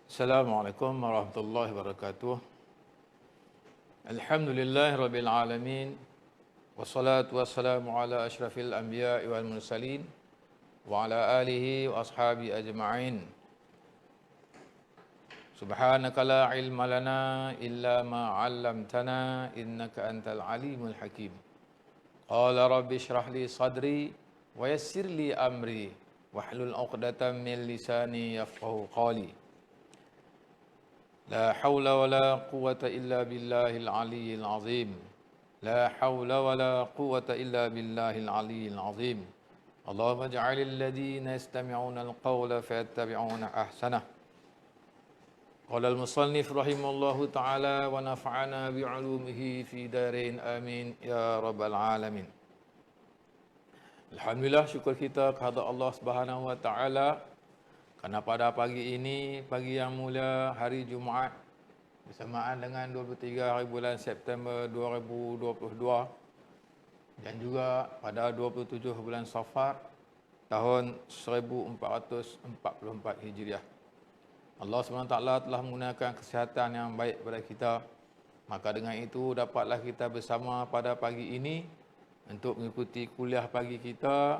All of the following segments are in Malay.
Assalamualaikum warahmatullahi wabarakatuh. Alhamdulillah rabbil alamin. Wassalatu wassalamu ala asyrafil anbiya'i wal mursalin wa ala alihi wa ashabi ajma'in. Subhanaka la ilma lana illa ma 'allamtana innaka antal alimul hakim. Qala rabbi shrah li sadri wa yassir li amri wahlul 'uqdatam min lisani yafqahu qawli. لا حول ولا قوة إلا بالله العلي العظيم. لا حول ولا قوة إلا بالله العلي العظيم. اللهم اجعل الذين يستمعون القول فيتبعون أحسنه. قال المصنف رحمه الله تعالى ونفعنا بعلومه في دارين آمين يا رب العالمين. Alhamdulillah, syukur kita kepada Allah Subhanahu wa taala kerana pada pagi ini, pagi yang mulia hari Jumaat bersamaan dengan 23 hari bulan September 2022 dan juga pada 27 bulan Safar tahun 1444 Hijriah. Allah SWT telah menggunakan kesihatan yang baik kepada kita. Maka dengan itu dapatlah kita bersama pada pagi ini untuk mengikuti kuliah pagi kita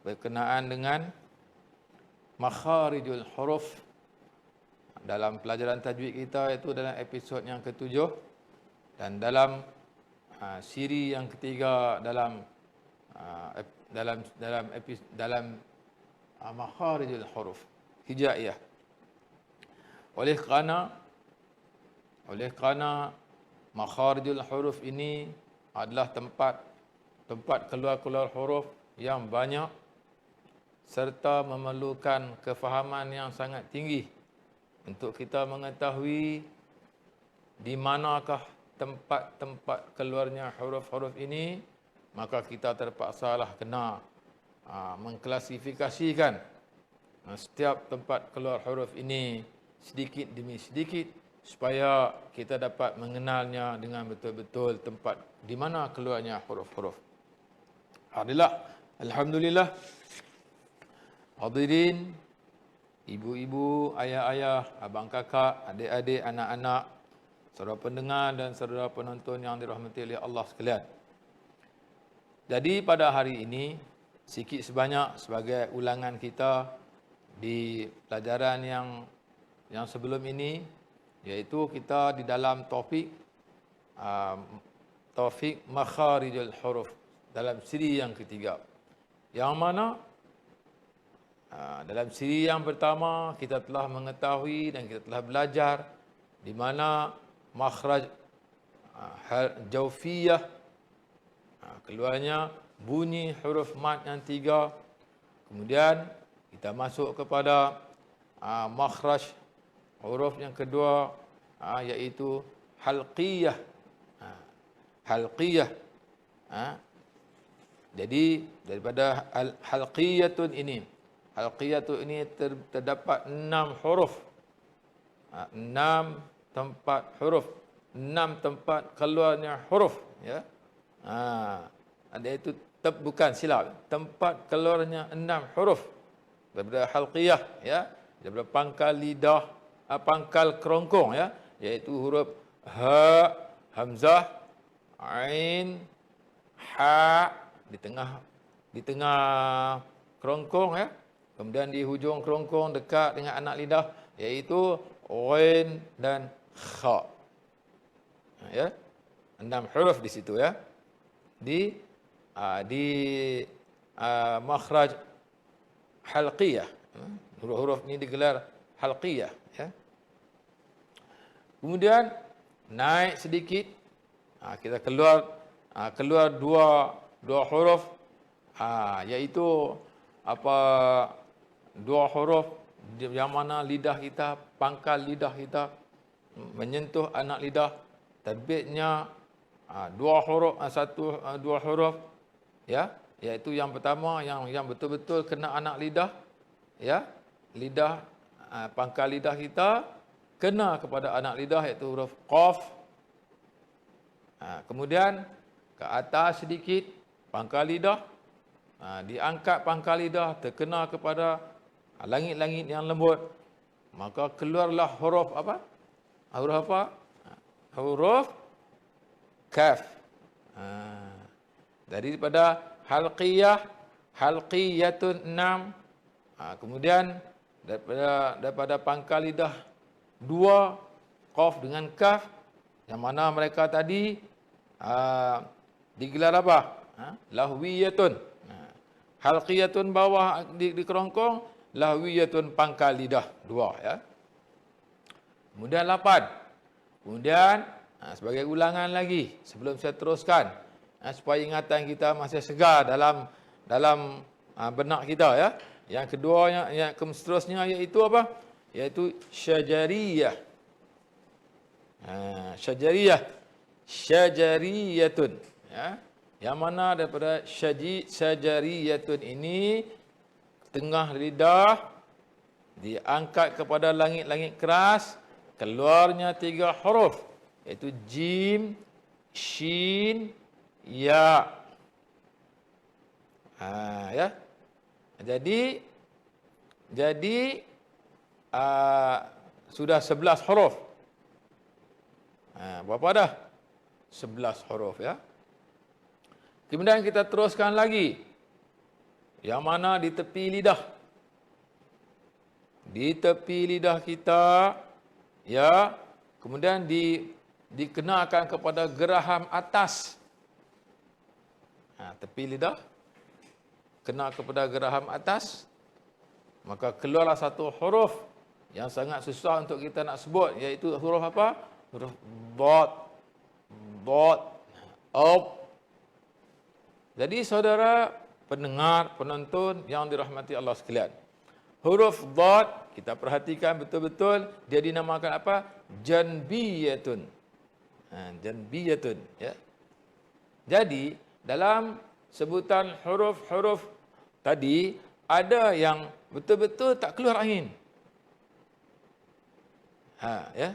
berkenaan dengan makharijul huruf dalam pelajaran tajwid kita, itu dalam episod yang ke-7 dan dalam siri yang ketiga dalam makharijul huruf hijaiyah. Oleh kerana makharijul huruf ini adalah tempat keluar huruf yang banyak serta memerlukan kefahaman yang sangat tinggi untuk kita mengetahui di manakah tempat-tempat keluarnya huruf-huruf ini, maka kita terpaksalah kena mengklasifikasikan setiap tempat keluar huruf ini sedikit demi sedikit supaya kita dapat mengenalnya dengan betul-betul tempat di mana keluarnya huruf-huruf. Alhamdulillah, hadirin, ibu-ibu, ayah-ayah, abang kakak, adik-adik, anak-anak, saudara pendengar dan saudara penonton yang dirahmati oleh Allah sekalian. Jadi pada hari ini, sikit sebanyak sebagai ulangan kita di pelajaran yang sebelum ini, iaitu kita di dalam topik makharijul huruf dalam siri yang ketiga. Yang mana dalam siri yang pertama kita telah mengetahui dan kita telah belajar di mana makhraj jaufiyah, keluarnya bunyi huruf mad yang 3. Kemudian kita masuk kepada makhraj huruf yang kedua, iaitu halqiyah. Halqiyah. Jadi daripada halqiyatun ini terdapat 6 huruf. 6 tempat huruf. 6 tempat keluarnya huruf. Ya. Ada itu bukan silap. Tempat keluarnya 6 huruf. Daripada halqiyah. Ya. Daripada pangkal lidah, pangkal kerongkong. Ya. Iaitu huruf ha, hamzah, ain, ha di tengah kerongkong, ya. Kemudian di hujung kerongkong dekat dengan anak lidah, iaitu ghain dan kha. Ya. 6 huruf di situ, ya. Di makhraj halqiyah. Huruf-huruf ini digelar halqiyah, ya. Kemudian naik sedikit, kita keluar dua huruf, iaitu dua huruf yang mana lidah kita, pangkal lidah kita menyentuh anak lidah, terbitnya dua huruf, ya, iaitu yang pertama yang betul-betul kena anak lidah, ya, lidah, pangkal lidah kita kena kepada anak lidah, iaitu huruf qaf. Kemudian ke atas sedikit pangkal lidah, diangkat pangkal lidah terkena kepada langit-langit yang lembut, maka keluarlah huruf apa? Huruf apa? Huruf kaf. Daripada halqiyah, halqiyatun 6. Kemudian daripada pangkal lidah 2, qaf dengan kaf, yang mana mereka tadi digelar apa? Lahwiyatun. Halqiyatun bawah di kerongkong, lahwiyatun pangkal lidah 2 ya. Kemudian 8. Kemudian sebagai ulangan lagi sebelum saya teruskan, supaya ingatan kita masih segar dalam benak kita ya. Yang kedua, yang seterusnya iaitu apa? Iaitu syajariyah. Syajariyah, syajariyatun ya. Yang mana daripada syajariyatun ini tengah lidah diangkat kepada langit-langit keras, keluarnya 3 huruf, iaitu jim, shin, ya. Ya. Jadi sudah 11 huruf. Berapa dah? 11 huruf ya. Kemudian kita teruskan lagi. Yang mana di tepi lidah. Di tepi lidah kita ya, kemudian dikenakan kepada geraham atas. Tepi lidah kena kepada geraham atas, maka keluarlah satu huruf yang sangat susah untuk kita nak sebut, iaitu huruf apa? Huruf dot. Dot. Op. Jadi saudara pendengar, penonton yang dirahmati Allah sekalian, huruf dot kita perhatikan betul-betul, dia dinamakan apa? Janbiyatun. Janbiyatun ya. Jadi dalam sebutan huruf-huruf tadi ada yang betul-betul tak keluar angin. Ya.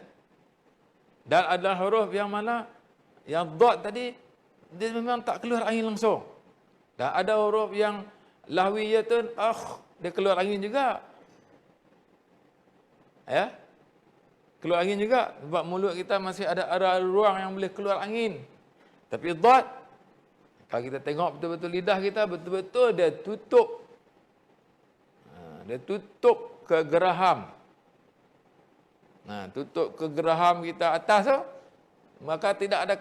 Dan ada huruf yang mana yang dot tadi dia memang tak keluar angin langsung. Dan ada huruf yang lahwiyatun, dia keluar angin juga. Ya. Keluar angin juga sebab mulut kita masih ada ruang yang boleh keluar angin. Tapi dot, kalau kita tengok betul-betul lidah kita betul-betul dia tutup. Dia tutup ke geraham. Tutup ke geraham kita atas tu, maka tidak ada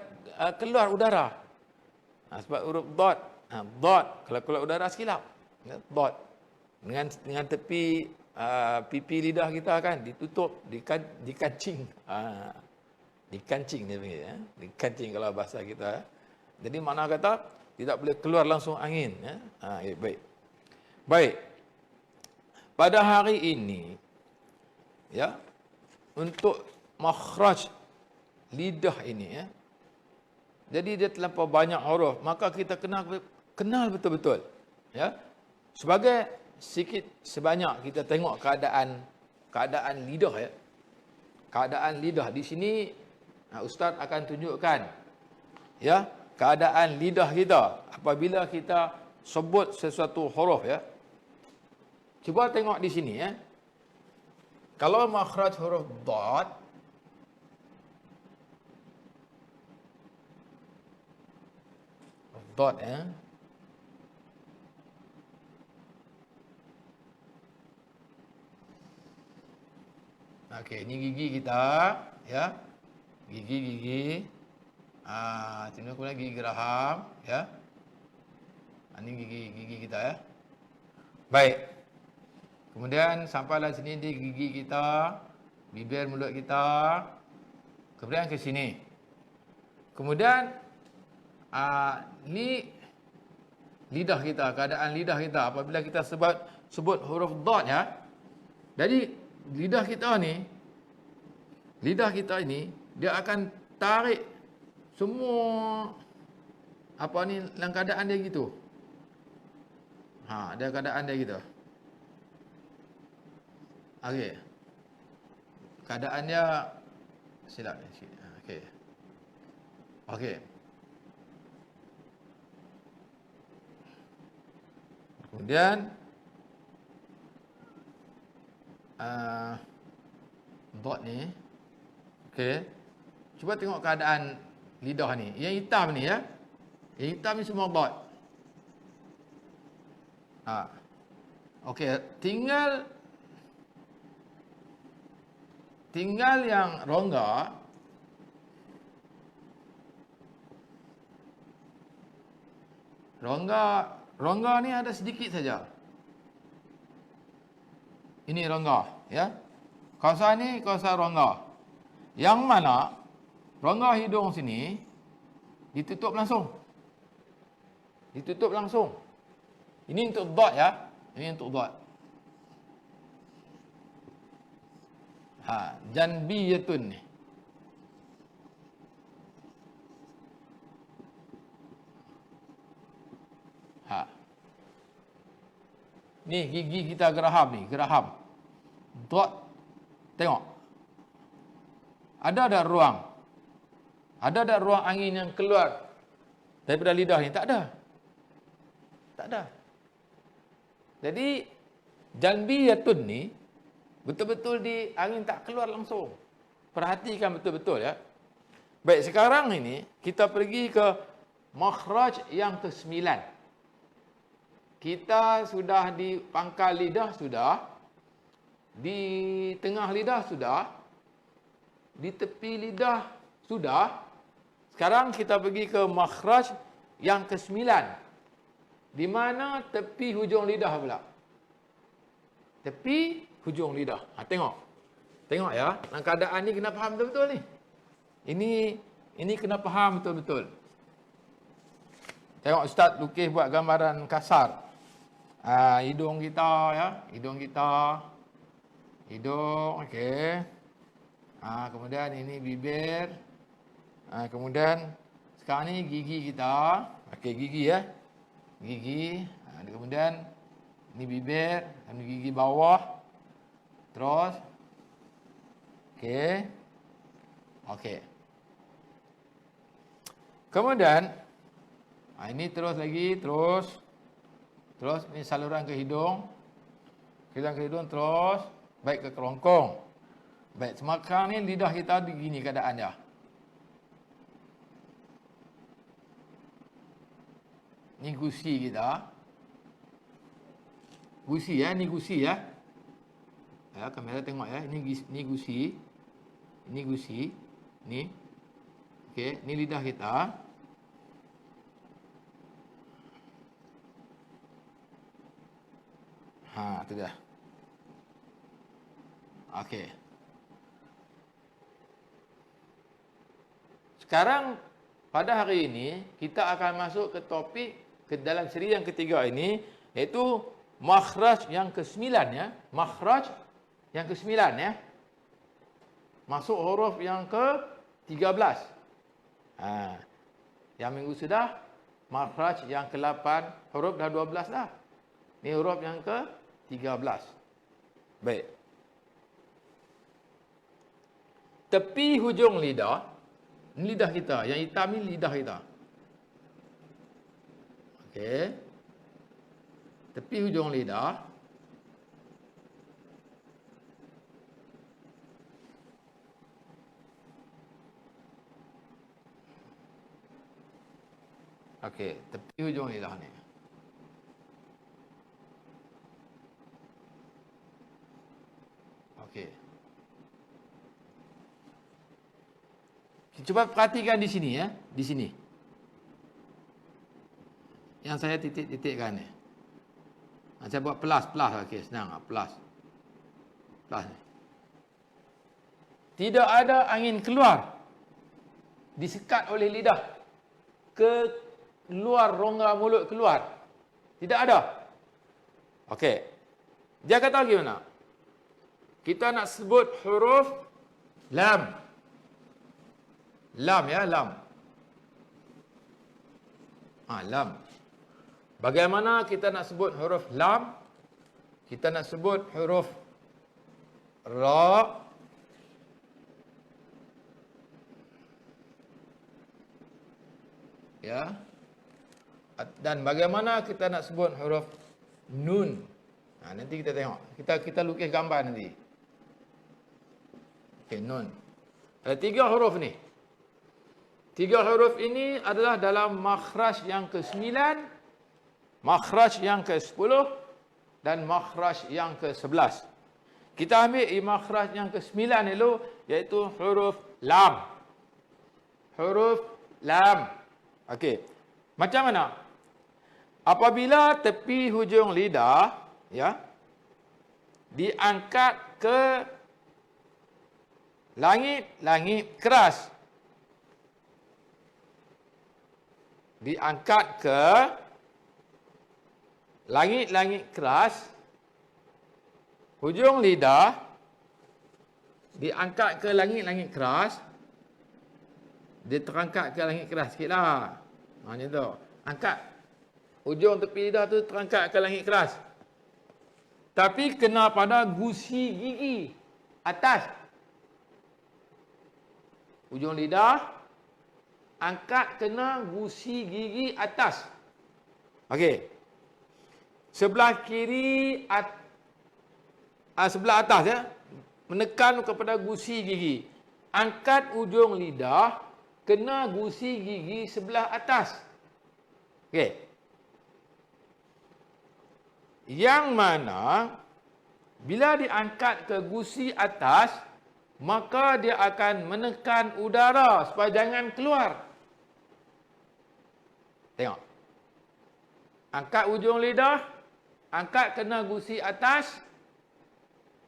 keluar udara. Sebab huruf dot, dot kalau keluar udara silap. Dot dengan tepi pipi lidah kita kan ditutup, dikancing. Dikancing dia panggil ya. Dikancing kalau bahasa kita. Jadi makna kata tidak boleh keluar langsung angin ya. Baik. Baik. Pada hari ini ya, untuk makhraj lidah ini ya. Jadi dia terlampau banyak huruf, maka kita kenal betul-betul ya. Sebagai sikit sebanyak kita tengok keadaan lidah ya. Keadaan lidah di sini ustaz akan tunjukkan ya, keadaan lidah kita apabila kita sebut sesuatu huruf ya. Cuba tengok di sini ya. Kalau makhraj huruf dad, dot ya. Okey, ini gigi kita ya. Gigi. Sini aku lagi geraham ya. Ini gigi kita ya. Baik. Kemudian sampailah sini di gigi kita, bibir mulut kita. Kemudian ke sini. Kemudian ni lidah kita, keadaan lidah kita apabila kita sebut huruf dot ya. Jadi lidah kita ini dia akan tarik semua apa ni dalam keadaan dia gitu. Dia keadaan dia gitu. Okey. Keadaan dia silap ni sikit. Okey. Okey. Kemudian Dot ni. Okey. Cuba tengok keadaan lidah ni. Yang hitam ni ya. Yang hitam ni semua dot. Okey, tinggal yang rongga. Rongga ni ada sedikit saja. Ini rongga, ya. Kawasan ni kawasan rongga. Yang mana rongga hidung sini ditutup langsung. Ditutup langsung. Ini untuk dot ya. Ini untuk dot. Janbiyatun ni. Ni gigi kita geraham ni, geraham. Dot. Tengok. Ada ruang? Ada ruang angin yang keluar daripada lidah ni? Tak ada. Tak ada. Jadi janbiyatun ni betul-betul angin tak keluar langsung. Perhatikan betul-betul ya. Baik, sekarang ini kita pergi ke makhraj yang ke-9. Kita sudah di pangkal lidah sudah, di tengah lidah sudah, di tepi lidah sudah. Sekarang kita pergi ke makhraj yang ke-9. Di mana tepi hujung lidah pula. Tepi hujung lidah. Tengok. Tengok ya. Dalam keadaan ni kena faham betul-betul ni. Ini kena faham betul-betul. Tengok Ustaz lukis buat gambaran kasar. Hidung kita ya. Hidung kita. Hidung. Okey. Kemudian ini bibir. Kemudian sekarang ni gigi kita. Okey, gigi ya. Gigi. Kemudian ini bibir. Ini gigi bawah. Terus. Okey. Okey. Kemudian ini terus lagi. Terus ini saluran ke hidung. Saluran ke hidung terus. Baik ke kerongkong. Baik, sekarang ni lidah kita begini keadaan dia. Ni gusi kita. Gusi ya, ni gusi ya. Ya, kamera tengok ya. Ini gusi. Ini gusi. Ni. Okey, ni lidah kita. Tu dah. Okey. Sekarang pada hari ini kita akan masuk ke topik ke dalam siri yang ketiga ini, iaitu makhraj yang ke-9 ya. Makhraj yang ke-9 ya. Masuk huruf yang ke-13. Yang minggu sudah makhraj yang ke-8, huruf dah 12 dah. Ni huruf yang ke-13. Baik. Tepi hujung lidah, ini lidah kita. Yang hitam ni lidah kita. Okey. Tepi hujung lidah. Okey, tepi hujung lidah ni. Okey. Cuba perhatikan di sini ya, di sini. Yang saya titik-titikkan ni. Saya buat plus, okey, senang plus. Plus ni. Tidak ada angin keluar. Disekat oleh lidah. Keluar rongga mulut keluar. Tidak ada. Okey. Dia kata gimana? Kita nak sebut huruf lam. Lam ya, lam. Lam. Bagaimana kita nak sebut huruf lam? Kita nak sebut huruf ra. Ya. Dan bagaimana kita nak sebut huruf nun? Nanti kita tengok. Kita lukis gambar nanti. Okey, nun. Ada 3 huruf ni. 3 huruf ini adalah dalam makhraj yang ke-9, makhraj yang ke-10 dan makhraj yang ke-11. Kita ambil makhraj yang ke-9 dulu, iaitu huruf lam. Huruf lam. Okey. Macam mana? Apabila tepi hujung lidah ya diangkat ke langit-langit keras. Diangkat ke langit-langit keras, hujung lidah diangkat ke langit-langit keras, dia terangkat ke langit keras sikitlah. Macam tu. Angkat hujung tepi lidah tu terangkat ke langit keras. Tapi kena pada gusi gigi atas. Hujung lidah angkat kena gusi gigi atas. Okey. Sebelah kiri sebelah atas ya, menekan kepada gusi gigi. Angkat ujung lidah kena gusi gigi sebelah atas. Okey. Yang mana bila diangkat ke gusi atas, maka dia akan menekan udara supaya jangan keluar. Tengok. Angkat ujung lidah, angkat kena gusi atas,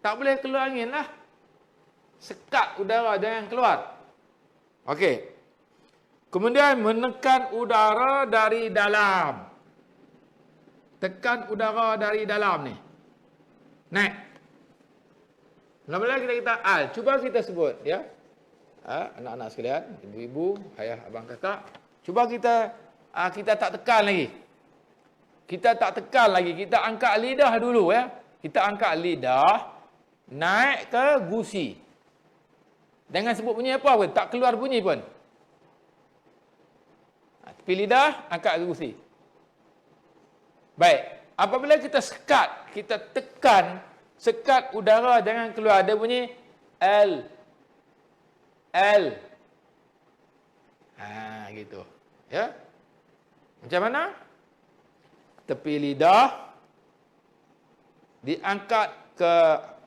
tak boleh keluar angin lah. Sekat udara jangan keluar. Okey. Kemudian menekan udara dari dalam. Tekan udara dari dalam ni. Naik. Lama-lama kita al. Cuba kita sebut ya. Anak-anak sekalian, ibu-ibu, ayah, abang, kakak. Cuba kita tak tekan lagi. Kita tak tekan lagi. Kita angkat lidah dulu ya. Kita angkat lidah naik ke gusi. Jangan sebut bunyi apa pun, tak keluar bunyi pun. Tepi lidah angkat ke gusi. Baik. Apabila kita sekat, kita tekan, sekat udara jangan keluar. Ada bunyi L. L. Gitu. Ya. Macam mana? Tepi lidah diangkat ke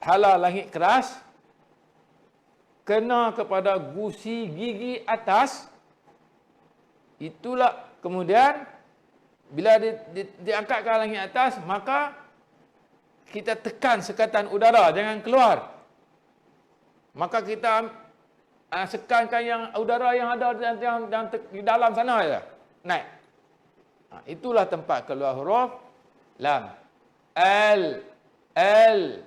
hala langit keras, kena kepada gusi gigi atas. Itulah kemudian bila diangkat ke langit atas, maka kita tekan sekatan udara jangan keluar. Maka kita sekankan yang udara yang ada yang di dalam sana je. Naik. Itulah tempat keluar huruf lam. L. L.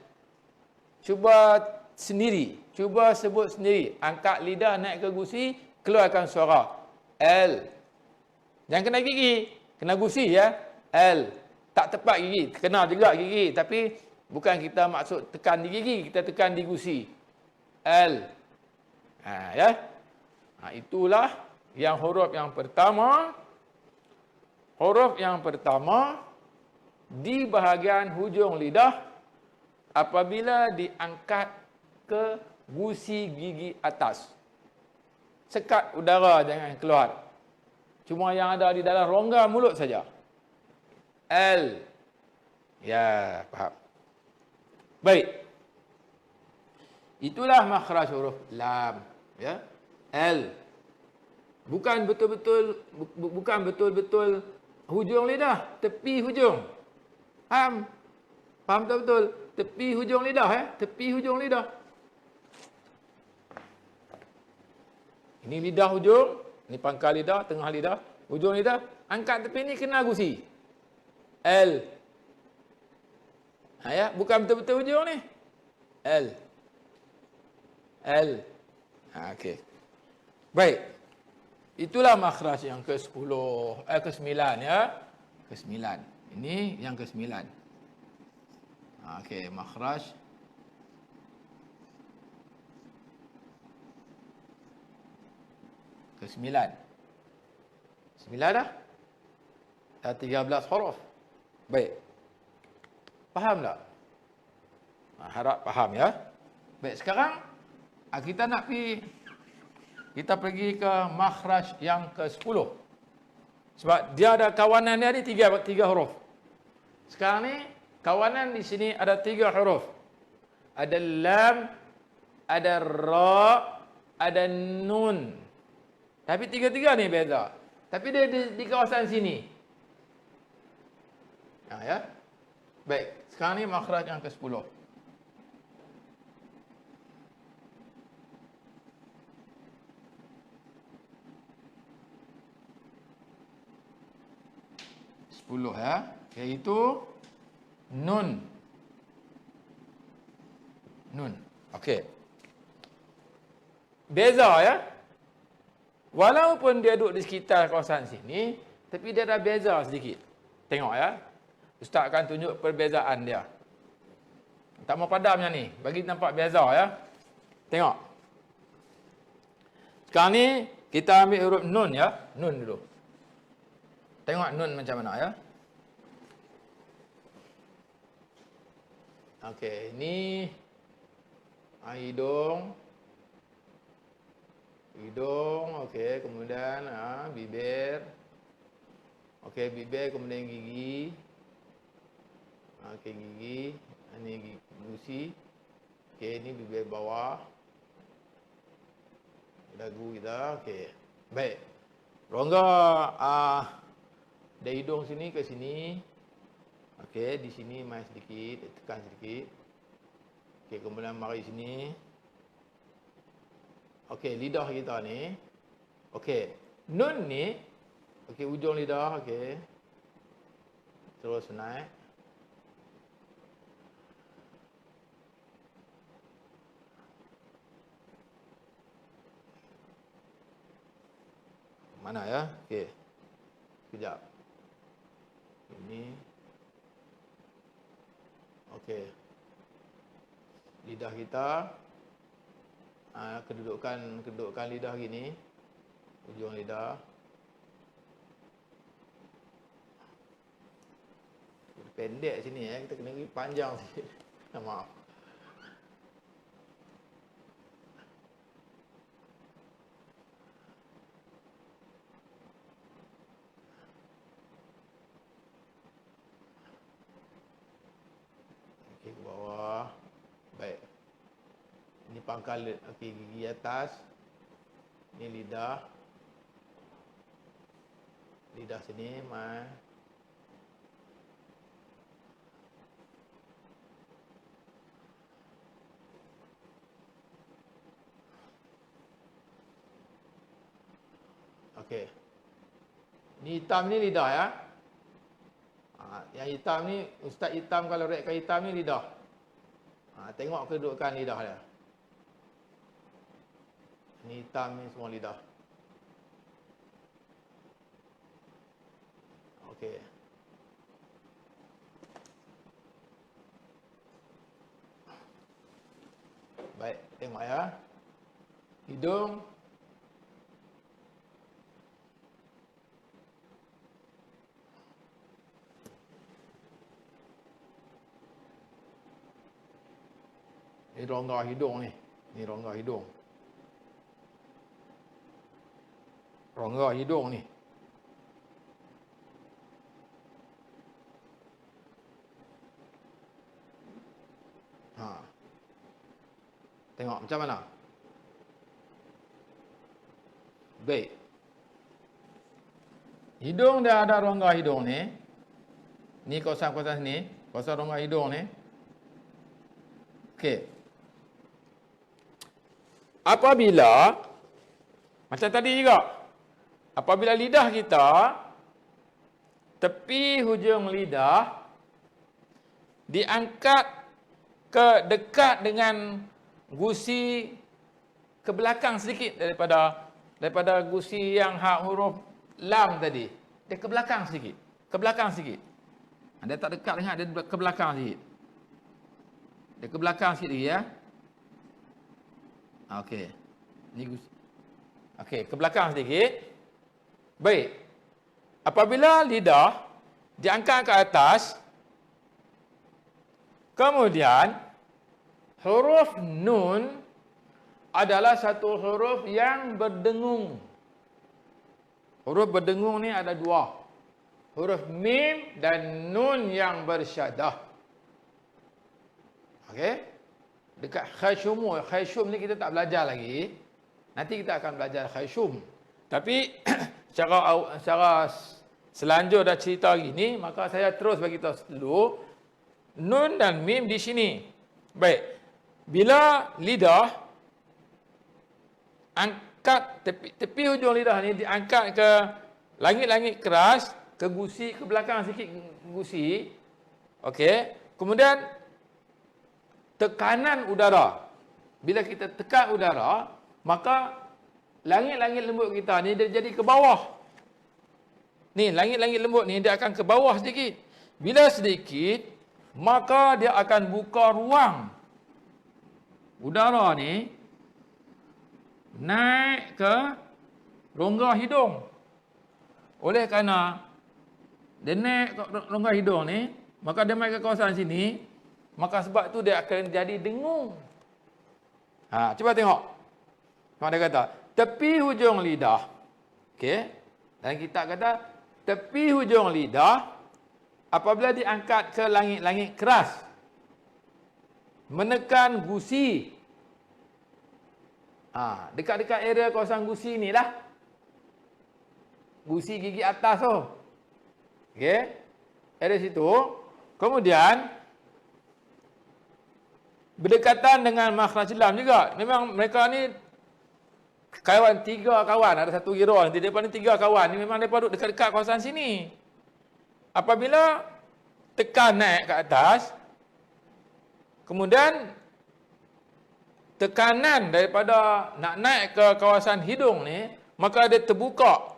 Cuba sendiri. Cuba sebut sendiri. Angkat lidah naik ke gusi, keluarkan suara. L. Jangan kena gigi. Kena gusi ya. L. Tak tepat gigi. Kena juga gigi. Tapi bukan kita maksud tekan di gigi. Kita tekan di gusi. L. Ya. Itulah yang huruf yang pertama. Huruf yang pertama di bahagian hujung lidah apabila diangkat ke gusi gigi atas. Sekat udara jangan keluar. Cuma yang ada di dalam rongga mulut saja. L. Ya, faham. Baik. Itulah makhraj huruf lam, ya. L. Bukan betul-betul hujung lidah, tepi hujung. Faham? Faham betul-betul? Tepi hujung lidah ya, tepi hujung lidah. Ini lidah hujung, ini pangkal lidah, tengah lidah, hujung lidah, angkat tepi ni kena gusi. L. Ya, bukan betul-betul hujung ni. L. L. Okey. Baik. Itulah makhraj yang ke-10, ke-9 ya. Ke-9. Ini yang ke-9. Okey, makhraj ke-9. 9 dah? Dah 13 huruf. Baik. Faham tak? Harap faham ya. Baik, sekarang Kita nak pergi ke makhraj yang ke-10. Sebab dia ada kawanan dia ada tiga huruf. Sekarang ni kawanan di sini ada 3 huruf. Ada lam, ada ra, ada nun. Tapi tiga-tiga ni beza. Tapi dia di kawasan sini. Ya. Baik, sekarang ni makhraj yang ke-10. Ya, iaitu nun. Okey. Beza ya. Walaupun dia duduk di sekitar kawasan sini, tapi dia ada beza sedikit. Tengok ya. Ustaz akan tunjuk perbezaan dia. Tak mau padam yang ni, bagi nampak beza ya. Tengok. Sekarang ni kita ambil huruf nun ya. Nun dulu. Tengok nun macam mana ya. Okey, ni hidung. Okey, kemudian bibir. Okey, bibir, kemudian gigi. Okey, gigi. Ini gigi gusi. Okey, ini bibir bawah. Dagu kita. Okey. Baik. Rongga dari hidung sini ke sini. Okey, di sini main sedikit, tekan sedikit. Okey, kemudian mari sini. Okey, lidah kita ni. Okey, nun ni. Okey, ujung lidah. Okey. Terus naik. Mana ya? Okey. Sekejap. Ini. Okey. Lidah kita. Kedudukan lidah gini. Ujung lidah. Pendek sini ya. Kita kena pergi panjang sikit. Maaf. Okey, ke bawah. Baik. Ini pangkal, okey, gigi atas. Ini lidah. Lidah sini, mai. Okey. Ni hitam ni lidah ya. Yang hitam ni, ustaz hitam kalau rekkan hitam ni lidah. Tengok kedudukan lidah dia. Ni hitam ni semua lidah. Okey. Baik, tengok ya. Hidung. Ini rongga hidung ni. Ni rongga hidung. Rongga hidung ni. Tengok macam mana? Baik. Hidung dia ada rongga hidung ni. Ni kawasan-kawasan sini. Kawasan rongga hidung ni. Okey. Apabila, macam tadi juga, apabila lidah kita, tepi hujung lidah, diangkat ke dekat dengan gusi ke belakang sedikit daripada gusi yang huruf lam tadi. Dia ke belakang sedikit. Ke belakang sikit. Dia tak dekat dengan, dia ke belakang sikit. Dia ke belakang sikit lagi ya. Okey. Ni gusi. Okey, ke belakang sedikit. Baik. Apabila lidah diangkat ke atas, kemudian huruf nun adalah satu huruf yang berdengung. Huruf berdengung ni ada dua. Huruf mim dan nun yang bersyadah. Okey? Dekat khayshum. Khayshum ni kita tak belajar lagi. Nanti kita akan belajar khayshum. Tapi secara selanjut dah cerita gini, maka saya terus bagi tahu dulu nun dan mim di sini. Baik. Bila lidah angkat tepi hujung lidah ni diangkat ke langit-langit keras, ke gusi, ke belakang sikit gusi. Okey. Kemudian tekanan udara. Bila kita tekan udara, maka langit-langit lembut kita ni dia jadi ke bawah. Ni langit-langit lembut ni dia akan ke bawah sedikit. Bila sedikit, maka dia akan buka ruang udara ni naik ke rongga hidung. Oleh kerana dia naik ke rongga hidung ni, maka dia naik ke kawasan sini, maka sebab tu dia akan jadi dengung. Cuba tengok. Macam dia kata, tepi hujung lidah. Okey. Dan kita kata tepi hujung lidah apabila diangkat ke langit-langit keras, menekan gusi. Dekat-dekat area kawasan gusi ni lah. Gusi gigi atas tu. Okey. Area situ. Kemudian berdekatan dengan makhraj lam juga. Memang mereka ni tiga kawan. Ada satu gira. Nanti mereka ni 3 kawan. Ni memang mereka duduk dekat-dekat kawasan sini. Apabila tekan naik ke atas, kemudian tekanan daripada nak naik ke kawasan hidung ni, maka dia terbuka.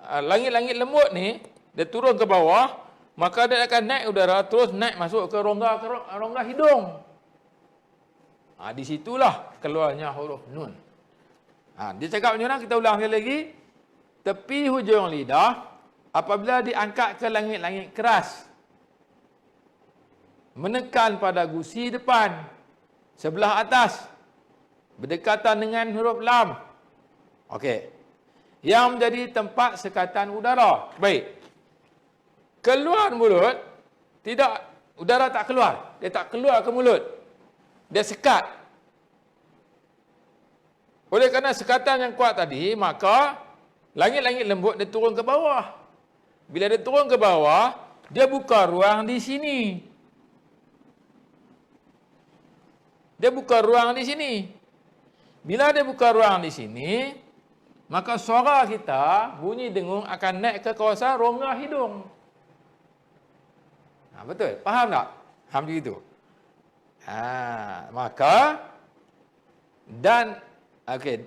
Langit-langit lembut ni, dia turun ke bawah, maka dia akan naik udara, terus naik masuk ke rongga hidung. Di situlah keluarnya huruf nun. Dia cakap macam mana? Kita ulang sekali lagi. Tepi hujung lidah, apabila diangkat ke langit-langit keras, menekan pada gusi depan, sebelah atas, berdekatan dengan huruf lam. Okey. Yang menjadi tempat sekatan udara. Baik. Keluar mulut, tidak, udara tak keluar. Dia tak keluar ke mulut. Dia sekat. Oleh kerana sekatan yang kuat tadi, maka langit-langit lembut dia turun ke bawah. Bila dia turun ke bawah, dia buka ruang di sini. Dia buka ruang di sini. Bila dia buka ruang di sini, maka suara kita, bunyi dengung akan naik ke kawasan rongga hidung. Betul? Faham tak? Faham begitu? Maka dan okey,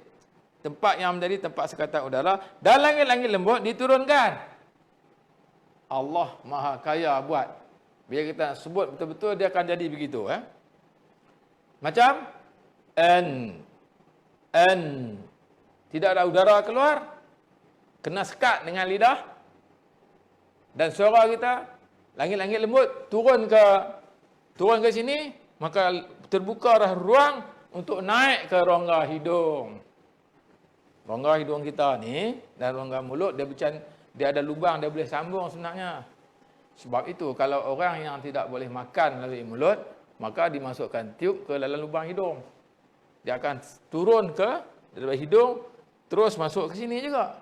tempat yang menjadi tempat sekatan udara dan langit-langit lembut diturunkan. Allah Maha Kaya buat. Bila kita sebut betul-betul dia akan jadi begitu, Macam an tidak ada udara keluar, kena sekat dengan lidah, dan suara kita langit-langit lembut turun ke sini, maka terbuka ruang untuk naik ke rongga hidung. Rongga hidung kita ni dan rongga mulut dia ada lubang, dia boleh sambung sebenarnya. Sebab itu kalau orang yang tidak boleh makan melalui mulut, maka dimasukkan tiup ke dalam lubang hidung. Dia akan turun dari hidung, terus masuk ke sini juga.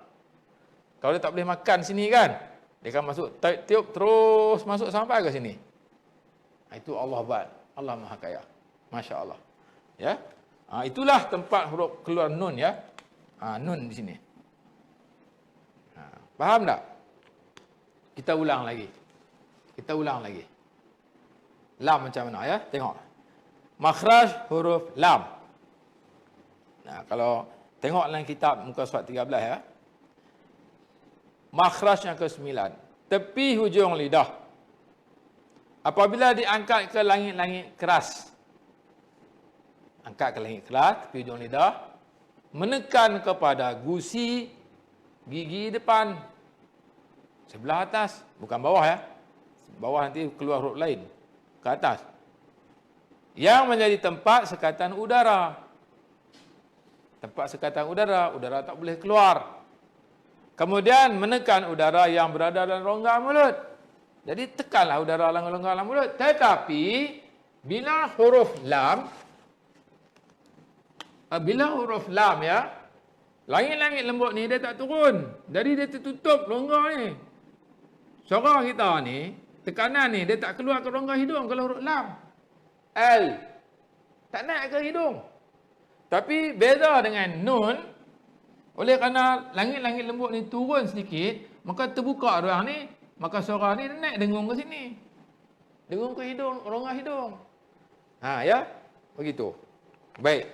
Kalau dia tak boleh makan sini kan, dia akan masuk tiup terus masuk sampai ke sini. Itu Allah buat. Allah Maha Kaya. Masya Allah. Ya. Itulah tempat huruf keluar nun, ya. Nun di sini. Faham tak? Kita ulang lagi. Lam macam mana, ya? Tengok. Makhraj huruf lam. Kalau tengok dalam kitab muka surat 13, ya. Makhraj yang ke-9. Tepi hujung lidah. Apabila diangkat ke langit-langit keras. Angkat ke langit keras, tepi hujung lidah. Menekan kepada gusi gigi depan. Sebelah atas. Bukan bawah, ya. Bawah nanti keluar huruf lain. Ke atas. Yang menjadi tempat sekatan udara. tempat sekatan udara, udara tak boleh keluar. Kemudian menekan udara yang berada dalam rongga mulut. Jadi tekanlah udara rongga dalam mulut. Tetapi bila huruf lam ya, langit-langit lembut ni dia tak turun. Jadi dia tertutup rongga ni. Suara kita ni, tekanan ni dia tak keluar ke rongga hidung kalau huruf lam. L tak naik ke hidung. Tapi beza dengan nun, oleh kerana langit-langit lembut ni turun sedikit, maka terbuka ruang ni, maka suara ni naik dengung ke sini. Dengung ke hidung, rongga hidung. Ya, begitu. Baik.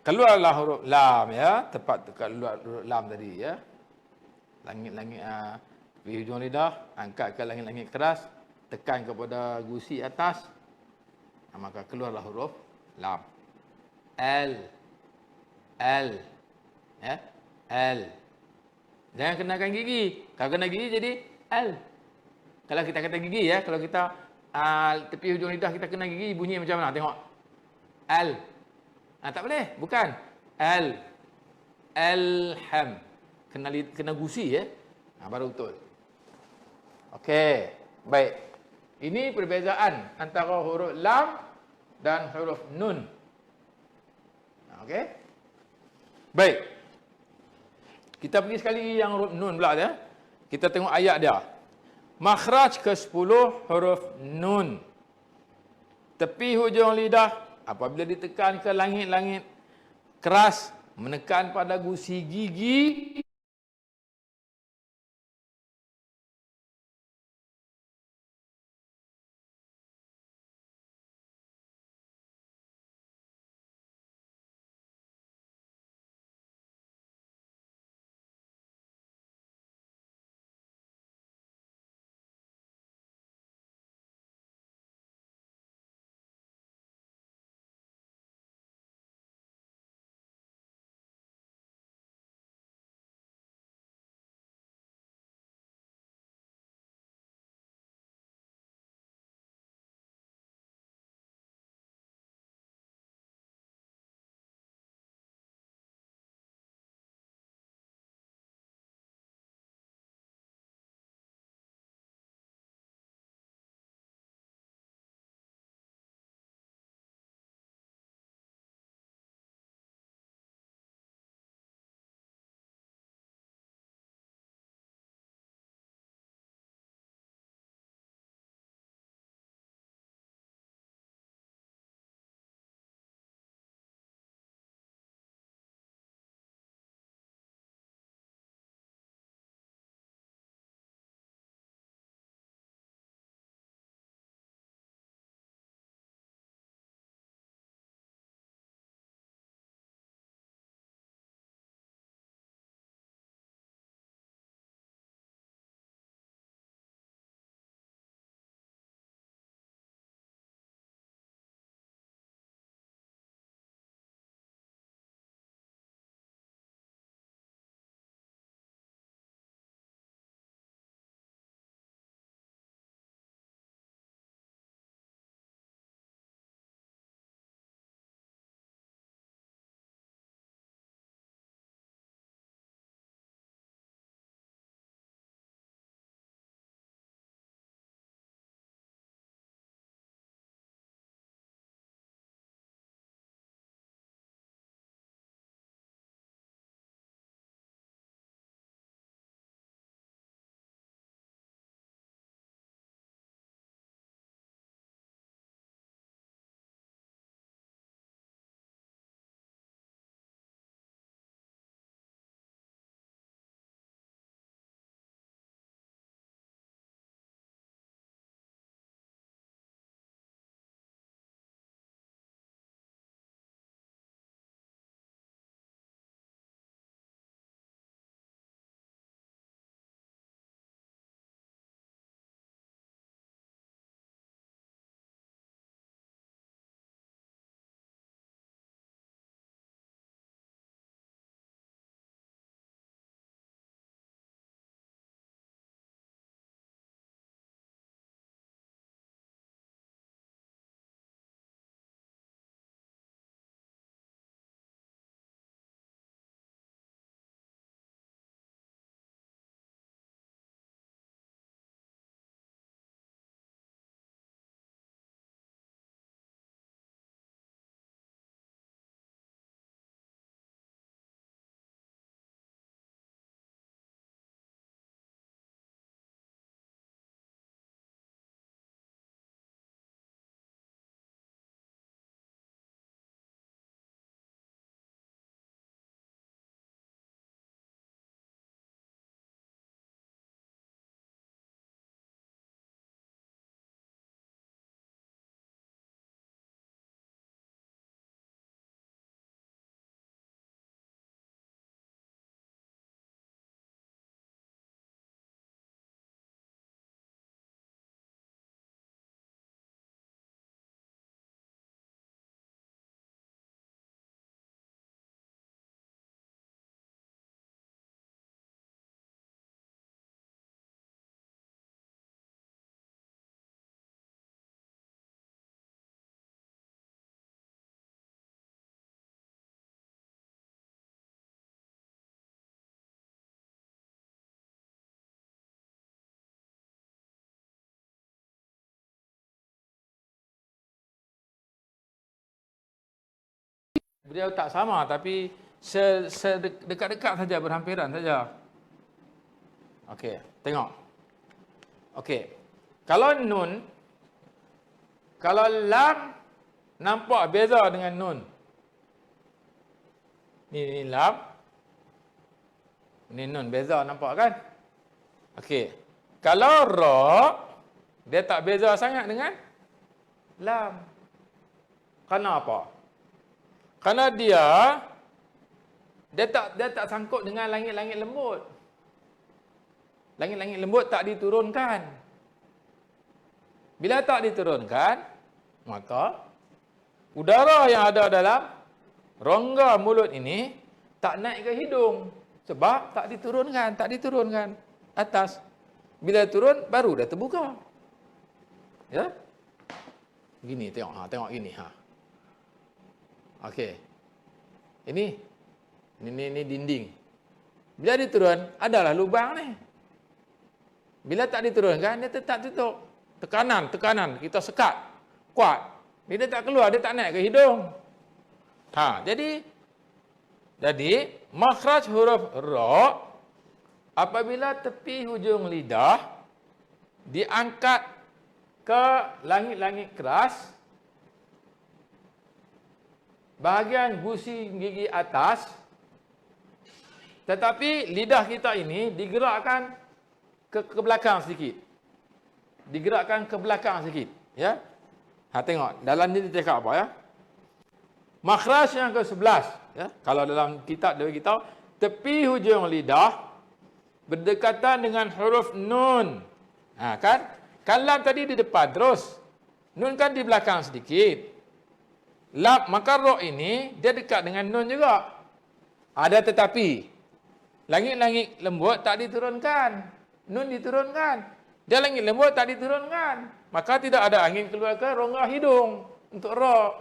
Keluarlah huruf lam ya, tepat keluar huruf lam tadi ya. Langit-langit di hujung lidah, angkat ke langit-langit keras, tekan kepada gusi atas, maka keluarlah huruf lam. L ya, L. Jangan kenakan gigi. Kalau kena gigi jadi L. Kalau kita kata gigi ya, kalau kita tepi hujung lidah kita kena gigi, bunyi macam mana? Tengok. L. Tak boleh, bukan. L. Alham. Kena gusi ya. Baru betul. Okey, baik. Ini perbezaan antara huruf lam dan huruf nun. Okey. Baik. Kita pergi sekali yang huruf nun pula ya. Kita tengok ayat dia. Makhraj ke-10 huruf nun. Tepi hujung lidah apabila ditekan ke langit-langit keras, menekan pada gusi gigi beliau tak sama, tapi dekat-dekat saja, berhampiran saja. Okey, tengok. Okey. Kalau nun, kalau lam nampak beza dengan nun. Ni lam. Ni nun, beza nampak kan? Okey. Kalau ra, dia tak beza sangat dengan lam. Kenapa? Kerana dia tak sangkut dengan langit-langit lembut. Langit-langit lembut tak diturunkan. Bila tak diturunkan, maka udara yang ada dalam rongga mulut ini tak naik ke hidung. Sebab tak diturunkan atas. Bila turun, baru dah terbuka. Ya? Gini, tengok gini. Okey. Ini dinding. Bila diturun, adalah lubang ni. Bila tak diturunkan, dia tetap tutup. Tekanan, kita sekat. Kuat. Bila tak keluar, dia tak naik ke hidung. Jadi makhraj huruf ra apabila tepi hujung lidah diangkat ke langit-langit keras, bahagian gusi gigi atas, tetapi lidah kita ini digerakkan ke belakang sedikit. Ya. Tengok, dalam ni dia cakap apa ya? Makhraj yang ke-11, ya. Kalau dalam kitab dia beritahu, tepi hujung lidah berdekatan dengan huruf nun. Kan? Kan lam tadi di depan terus. Nun kan di belakang sedikit. Lam, maka ra ini dia dekat dengan nun juga. Ada tetapi langit-langit lembut tak diturunkan. Nun diturunkan. Dia langit lembut tak diturunkan. Maka tidak ada angin keluar ke rongga hidung untuk ra.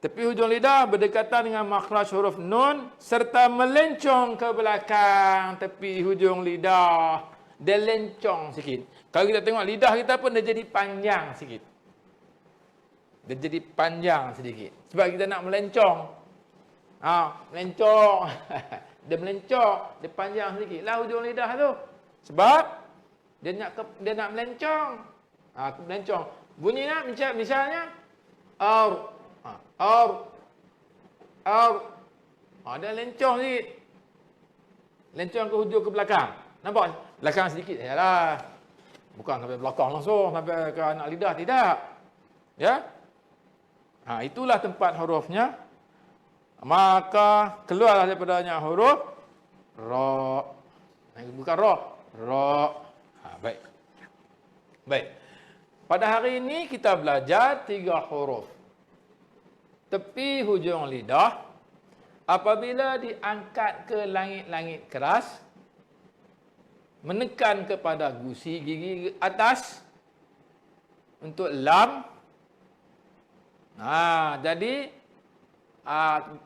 Tepi hujung lidah berdekatan dengan makhraj huruf nun serta melencong ke belakang tepi hujung lidah. Dia lencong sikit. Kalau kita tengok lidah kita pun dia jadi panjang sikit. Dia jadi panjang sedikit. Sebab kita nak melencong. Melencong. Dia melencong. Dia panjang sedikit lah hujung lidah tu. Sebab dia nak melencong. Melencong. Bunyinya misalnya dia lencong sikit. Lencong ke hujung ke belakang. Nampak? Belakang sedikit. Yalah. Bukan sampai belakang langsung. Sampai ke anak lidah. Tidak. Ya. Itulah tempat hurufnya. Maka keluarlah daripadanya huruf ra. Bukan ra. Ra. Baik. Pada hari ini kita belajar 3 huruf. Tepi hujung lidah apabila diangkat ke langit-langit keras, menekan kepada gusi gigi atas untuk lam. Jadi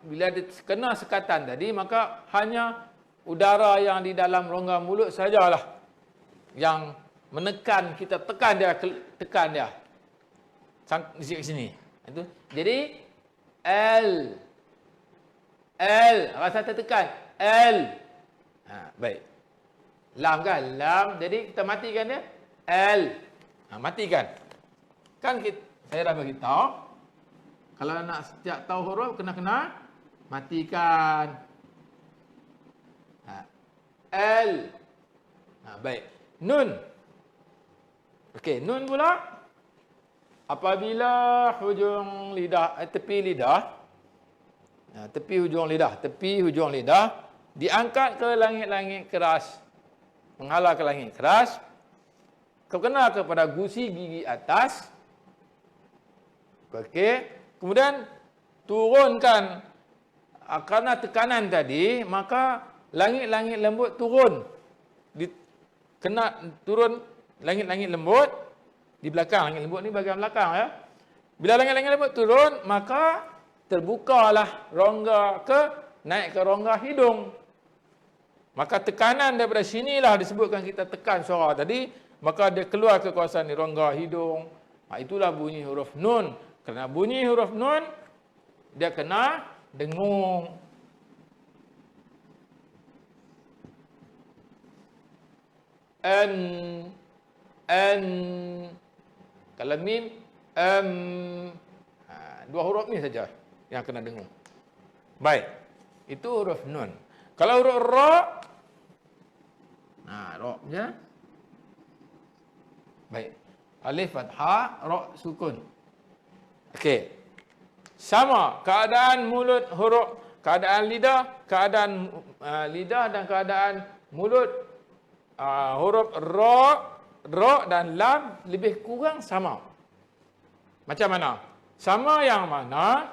bila kena sekatan tadi, maka hanya udara yang di dalam rongga mulut sajalah yang menekan, kita tekan dia. Di sini. Itu. Jadi L. Rasa tertekan. L. Baik. Lam kan? Lam. Jadi kita matikan dia. L. Matikan. Kan saya dah beritahu. Kalau nak setiap tahu huruf, kena matikan. L. Baik. Nun. Okey, nun pula. Apabila hujung lidah, tepi hujung lidah diangkat ke langit-langit keras, menghala ke langit keras, kena kepada gusi gigi atas. Okey, kemudian turunkan kerana tekanan tadi, maka langit-langit lembut turun. Kena turun langit-langit lembut di belakang. Langit lembut ni bahagian belakang ya. Bila langit-langit lembut turun, maka terbukalah rongga naik ke rongga hidung. Maka tekanan daripada sinilah disebutkan kita tekan suara tadi, maka dia keluar ke kawasan rongga hidung. Itulah bunyi huruf nun. Kerana bunyi huruf nun dia kena dengung. An, an. Kalau mim, dua huruf ni saja yang kena dengung. Baik, itu huruf nun. Kalau huruf ra, ra je. Baik, alif fathah, ra sukun. Okey. Sama keadaan mulut huruf, keadaan lidah, keadaan lidah dan keadaan mulut, huruf ra dan lam lebih kurang sama. Macam mana? Sama yang mana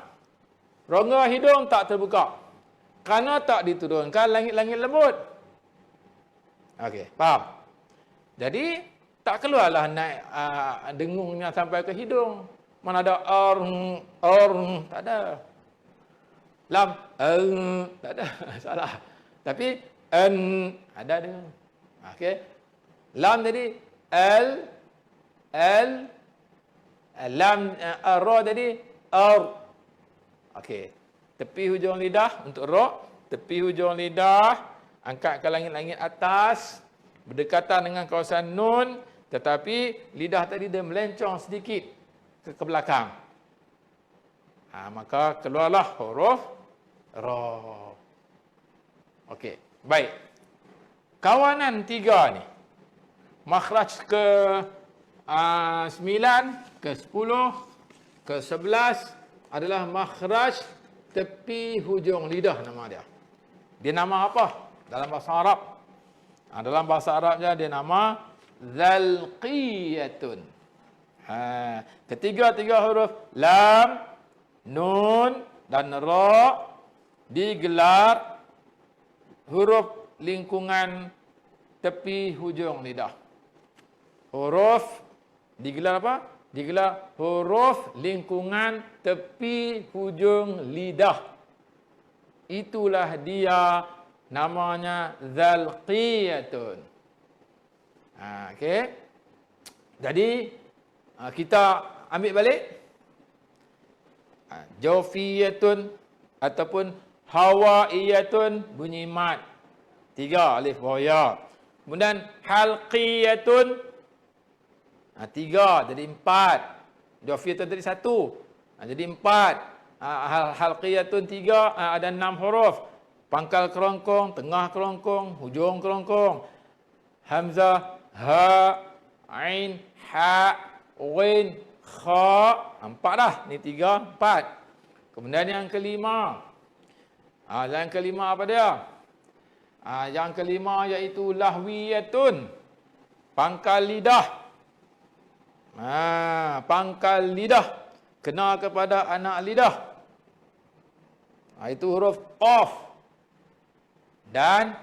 rongga hidung tak terbuka kerana tak diturunkan langit-langit lembut. Okey, faham? Jadi tak keluarlah naik dengungnya sampai ke hidung. Mana ada tak ada. Lam, tak ada. Salah. Tapi ada dengung. Okey. Lam tadi lam, ra tadi okey. Tepi hujung lidah untuk ra, tepi hujung lidah angkat ke langit-langit atas berdekatan dengan kawasan nun, tetapi lidah tadi dia melencong sedikit ke belakang. Maka keluarlah huruf ra. Okey, baik. Kawanan tiga ni. Makhraj ke 9, ke 10, ke 11 adalah makhraj tepi hujung lidah nama dia. Dia nama apa? Dalam bahasa Arab. Dalam bahasa Arabnya dia nama zalqiyatun. Ketiga-tiga huruf lam, nun dan ra digelar huruf lingkungan tepi hujung lidah. Huruf digelar apa? Digelar huruf lingkungan tepi hujung lidah. Itulah dia namanya zalqiyatun. Okey. Jadi kita ambil balik jawfiyatun ataupun hawaiyatun bunyi mat. 3 alif waw ya. Kemudian halqiyatun 3 jadi 4. Jawfiyatun tadi 1. Jadi 4. Halqiyatun 3 ada 6 huruf. Pangkal kerongkong, tengah kerongkong, hujung kerongkong. Hamzah, ha, ain, ha, ghin, kha. 4 dah. Ni 3, 4. Kemudian yang kelima. Yang kelima apa dia? Yang kelima iaitu lahwiyatun. Pangkal lidah. Pangkal lidah. Kena kepada anak lidah. Itu huruf qaf. Dan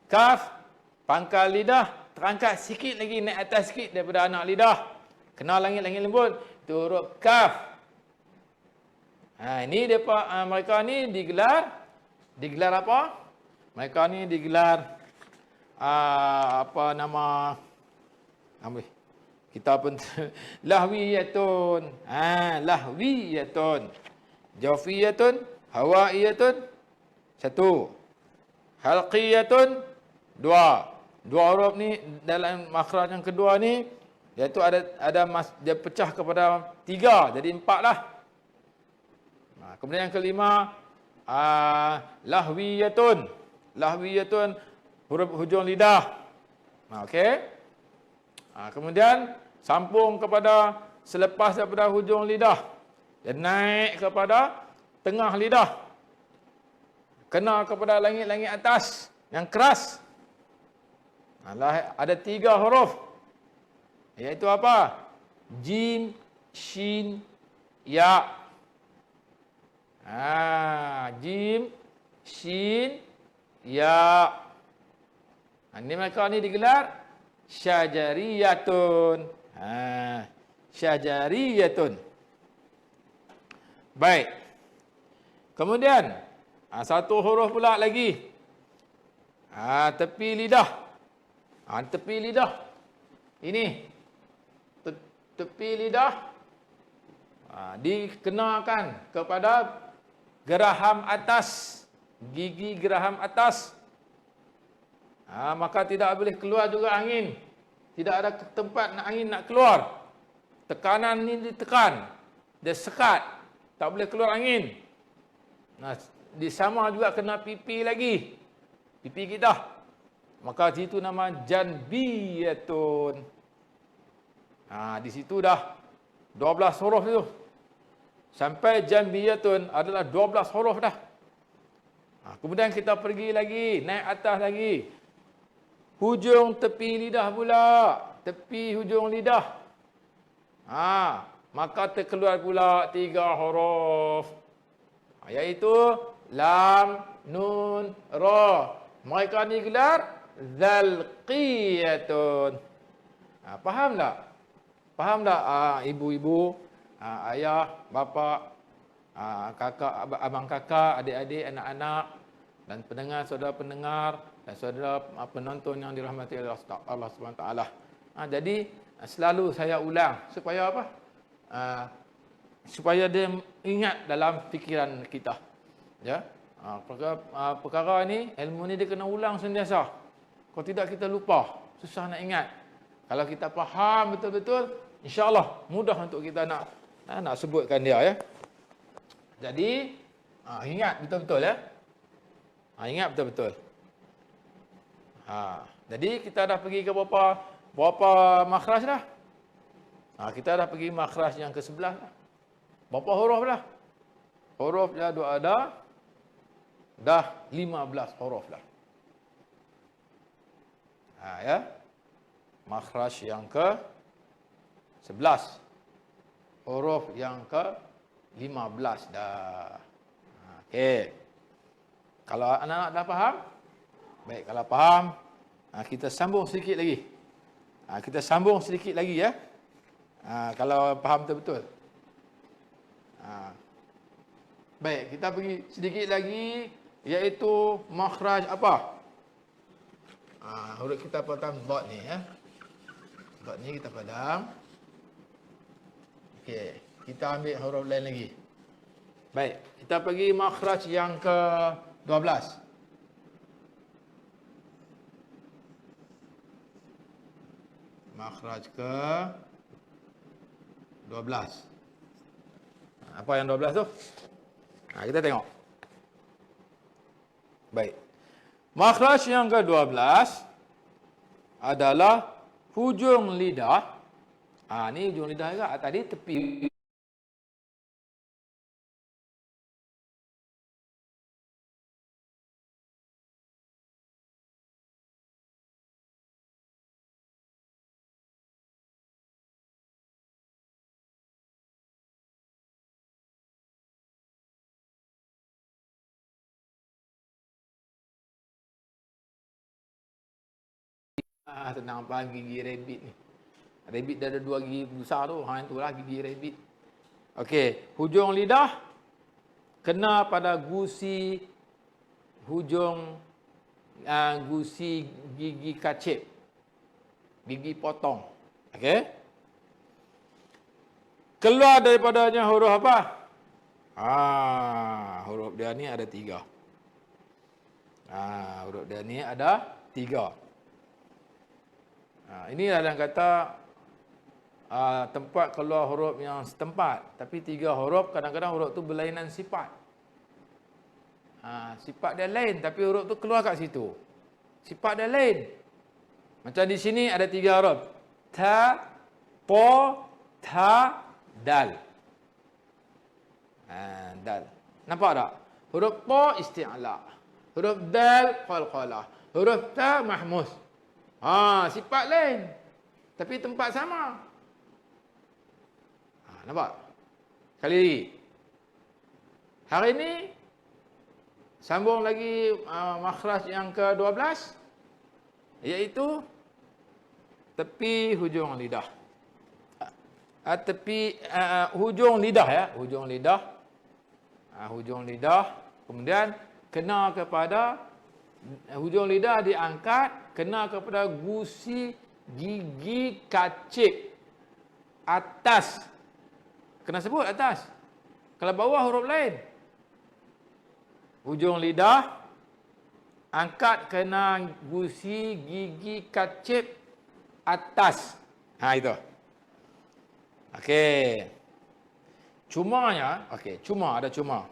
kaf. Pangkal lidah. Terangkat sikit lagi, naik atas sikit daripada anak lidah. Kena langit-langit lembut. Itu huruf kaf. Ini mereka ni digelar. Digelar apa? Mereka ni digelar apa nama? Kita pun lahwiyatun. Lahwiyatun. Jawfiyatun, hawaiyatun 1. Halqiyatun 2. 2 huruf ni dalam makhraj yang kedua ni iaitu dia pecah kepada 3 jadi 4 lah. Kemudian yang kelima lahwiyatun. Lahwiyatun huruf hujung lidah. Okey. Kemudian sambung kepada selepas daripada hujung lidah. Dia naik kepada tengah lidah. Kena kepada langit-langit atas yang keras. Ada 3 huruf. Iaitu apa? Jim, shin, ya. Jim, shin, ya. Ini mereka ni digelar syajariyatun. Syajariyatun. Baik. Kemudian satu huruf pula lagi. Tepi lidah. Tepi lidah. Ini tepi lidah dikenakan kepada geraham atas, gigi geraham atas. Maka tidak boleh keluar juga angin. Tidak ada tempat angin nak keluar. Tekanan ni ditekan. Dia sekat. Tak boleh keluar angin. Sama juga kena pipi lagi. Pipi kita. Maka situ nama janbiyatun. Di situ dah 12 huruf itu. Sampai janbiyatun adalah 12 huruf dah. Kemudian kita pergi lagi, naik atas lagi. Hujung tepi lidah pula. Tepi hujung lidah. Maka terkeluar pula 3 huruf. Iaitu lam, nun, ra. Mereka ni gelar zalqiyatun. Faham tak? Faham tak ibu-ibu, ayah, bapa, kakak, abang kakak, adik-adik, anak-anak dan pendengar, saudara pendengar dan saudara penonton yang dirahmati oleh Allah Subhanahu taala. Jadi selalu saya ulang supaya apa? Supaya dia ingat dalam fikiran kita. Ya. Perkara ni, ilmu ni dia kena ulang sentiasa. Kalau tidak kita lupa, susah nak ingat. Kalau kita faham betul-betul, insya-Allah mudah untuk kita nak sebutkan dia, ya. Jadi ingat betul-betul, ya. Ingat betul-betul. Jadi kita dah pergi ke berapa makhraj dah? Kita dah pergi makhraj yang ke-11 dah. Berapa huruf dah? Huruf dia ada dah 15 huruf dah. Ya. Makhraj yang ke-11. Huruf yang ke-15 dah. Okey. Kalau anak-anak dah faham? Baik, kalau faham, kita sambung sedikit lagi. Kita sambung sedikit lagi, ya. Kalau faham betul-betul. Baik, kita pergi sedikit lagi, iaitu makhraj apa? Huruf kita padam dot ni, ya. Dot ni kita padam. Okey, kita ambil huruf lain lagi. Baik, kita pergi makhraj yang ke-12. Makhraj ke-12. Apa yang 12 tu? Kita tengok. Baik. Makhraj yang ke-12 adalah hujung lidah. Ni hujung lidah juga. Tadi tepi. Tenang apa gigi rabbit ni. Rabbit dah ada 2 gigi besar tu. Itulah gigi rabbit. Okey, hujung lidah kena pada gusi hujung gusi gigi kacip. Gigi potong. Okey. Keluar daripadanya huruf apa? Huruf dia ni ada 3. Huruf dia ni ada 3. Ini yang kata tempat keluar huruf yang setempat. Tapi 3 huruf, kadang-kadang huruf tu berlainan sifat. Sifat dia lain, tapi huruf tu keluar kat situ. Sifat dia lain. Macam di sini ada 3 huruf. Ta, po, ta, dal. Dal. Nampak tak? Huruf po isti'la. Huruf dal qalqalah. Huruf ta mahmus. Sifat lain. Tapi tempat sama. Nampak? Sekali lagi. Hari ini, sambung lagi makhraj yang ke-12. Iaitu, tepi hujung lidah. Tepi hujung lidah, ya. Hujung lidah. Hujung lidah. Kemudian, kena kepada hujung lidah diangkat, kena kepada gusi gigi kacip atas. Kena sebut atas. Kalau bawah huruf lain. Ujung lidah angkat kena gusi gigi kacip atas. Itu. Okey. Cumanya, cuma ada cuma.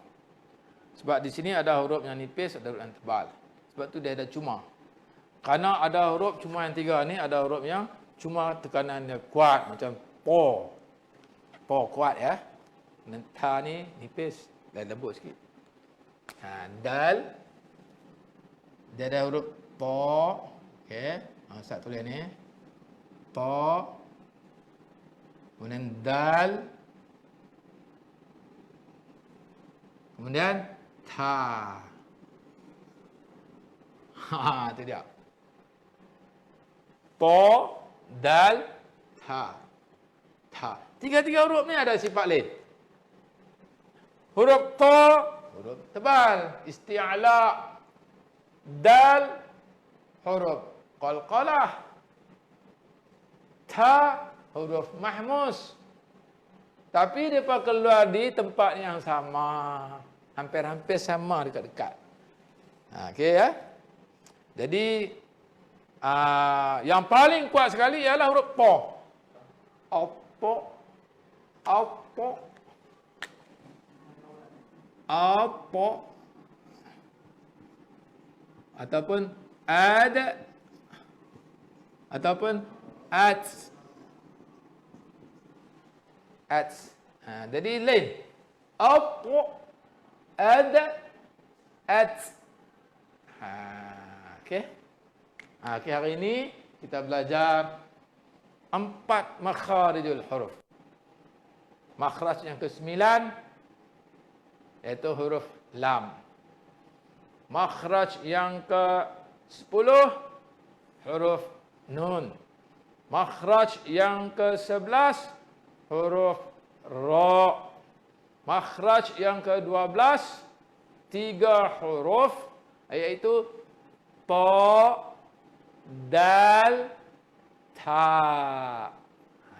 Sebab di sini ada huruf yang nipis, ada huruf yang tebal. Sebab tu dia ada cuma. Karena ada huruf cuma yang 3 ni, ada huruf yang cuma tekanannya kuat macam po. Po kuat ya. Ta ni nipis dan lembut sikit. Dal dia ada huruf po. Okey, Ustaz tulis ni. Po. Kemudian dal. Kemudian ta. Itu dia. Po, dal, ta. Ta. Tiga-tiga huruf ni ada sifat lain. Huruf to, huruf tebal, isti'la. Dal, huruf qalqalah. Ta, huruf mahmus. Tapi mereka keluar di tempat yang sama. Hampir-hampir sama dekat-dekat. Okey ya. Jadi, yang paling kuat sekali ialah huruf po. Opo. Opo. Opo. Ataupun ada. Ataupun at. At. Jadi lain. Opo. Ada. At. Okey. Okey, hari ini kita belajar 4 makharijul huruf. Makhraj yang ke-9 iaitu huruf lam. Makhraj yang ke-10 huruf nun. Makhraj yang ke-11 huruf ra. Makhraj yang ke-12 3 huruf iaitu ta, dal, ta.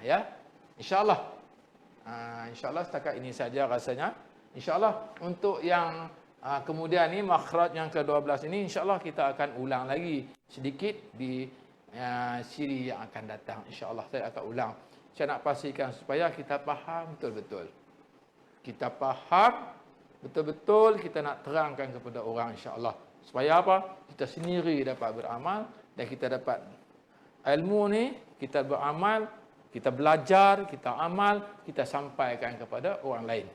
Ya. InsyaAllah. InsyaAllah setakat ini saja rasanya. InsyaAllah untuk yang kemudian ni makhraj yang ke-12 ini insyaAllah kita akan ulang lagi sedikit di siri yang akan datang. InsyaAllah saya akan ulang. Saya nak pastikan supaya kita faham betul-betul. Kita faham betul-betul, kita nak terangkan kepada orang insyaAllah. Supaya apa? Kita sendiri dapat beramal dan kita dapat ilmu ni, kita beramal, kita belajar, kita amal, kita sampaikan kepada orang lain.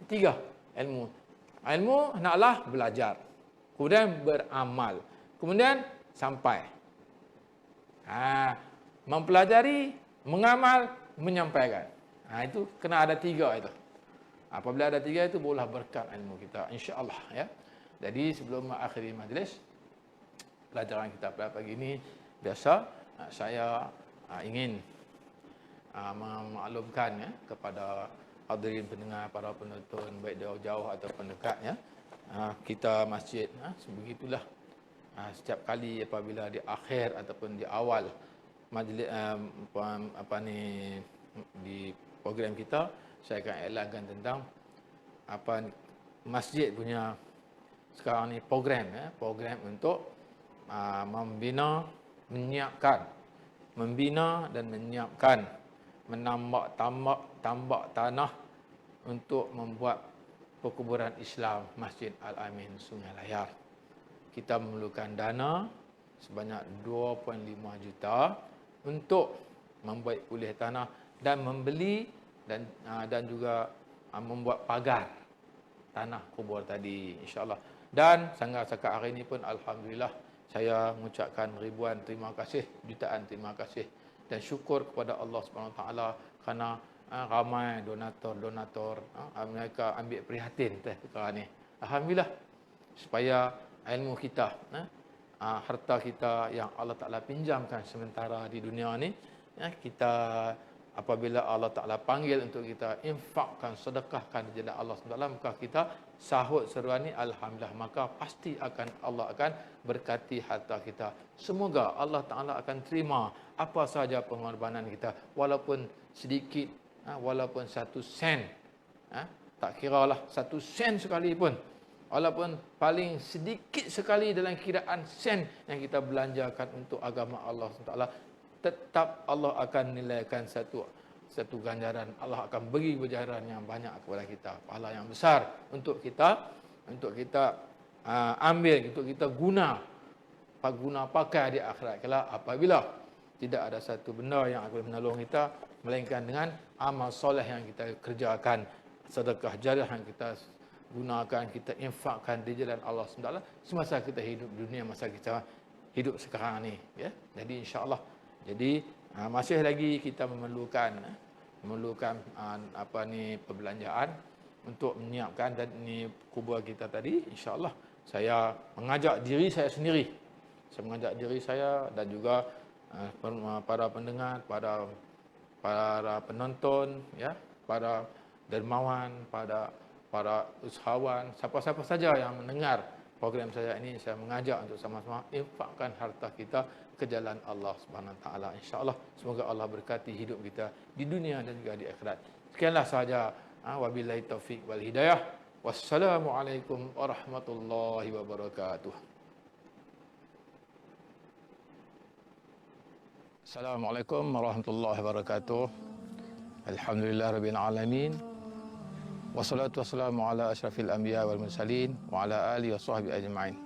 3 ilmu. Ilmu naklah belajar. Kemudian beramal. Kemudian sampai. Mempelajari, mengamal, menyampaikan. Itu kena ada 3 itu. Apabila ada 3 itu, bolehlah berkat ilmu kita. InsyaAllah ya. Jadi sebelum mengakhiri majlis pelajaran kita pada pagi ini, biasa saya ingin memaklumkan ya, kepada hadirin pendengar, para penonton baik jauh ataupun dekat ya. Kita masjid sebegitulah. Setiap kali apabila di akhir ataupun di awal majlis di program kita, saya akan elankan tentang masjid punya sekarang ni program untuk membina dan menyiapkan tambak tanah untuk membuat perkuburan Islam Masjid Al-Amin Sungai Layar. Kita memerlukan dana sebanyak 2.5 juta untuk membuat pulih tanah dan membeli dan juga membuat pagar tanah kubur tadi insya-Allah. Dan setakat hari ini pun alhamdulillah saya mengucapkan ribuan terima kasih, jutaan terima kasih dan syukur kepada Allah Subhanahu Wa Taala kerana ramai donator mereka ambil prihatin atas perkara ni. Alhamdulillah supaya ilmu kita, harta kita yang Allah Taala pinjamkan sementara di dunia ni, kita apabila Allah Ta'ala panggil untuk kita infakkan, sedekahkan di jalan Allah SWT, maka kita sahut seruan ini, alhamdulillah, maka pasti Allah akan berkati harta kita. Semoga Allah Ta'ala akan terima apa sahaja pengorbanan kita, walaupun sedikit, walaupun 1 sen, tak kiralah 1 sen sekalipun. walaupun paling sedikit sekali dalam kiraan sen yang kita belanjakan untuk agama Allah SWT, tetap Allah akan nilaikan satu ganjaran. Allah akan beri ganjaran yang banyak kepada kita, pahala yang besar untuk kita ambil, untuk kita guna pakai di akhirat kelak, apabila tidak ada satu benda yang akan menolong kita melainkan dengan amal soleh yang kita kerjakan, sedekah jariah yang kita gunakan, kita infakkan di jalan Allah SWT semasa kita hidup di dunia, masa kita hidup sekarang ni, ya. Jadi insya-Allah, jadi masih lagi kita memerlukan perbelanjaan untuk menyiapkan dan ni kubur kita tadi. Insya-Allah saya mengajak diri saya sendiri. Saya mengajak diri saya dan juga para pendengar, para penonton, ya, para dermawan, para usahawan, siapa-siapa saja yang mendengar program saya ini, saya mengajak untuk sama-sama infakkan harta kita ke jalan Allah Subhanahu Wa Taala. Insya-Allah semoga Allah berkati hidup kita di dunia dan juga di akhirat. Sekianlah sahaja. Wabillahi taufik wal hidayah. Wassalamualaikum warahmatullahi wabarakatuh. Assalamualaikum warahmatullahi wabarakatuh. Alhamdulillahirabbil alamin. Wassalatu wassalamu ala asyrafil anbiya wal mursalin wa ala alihi washabbihi ajmain.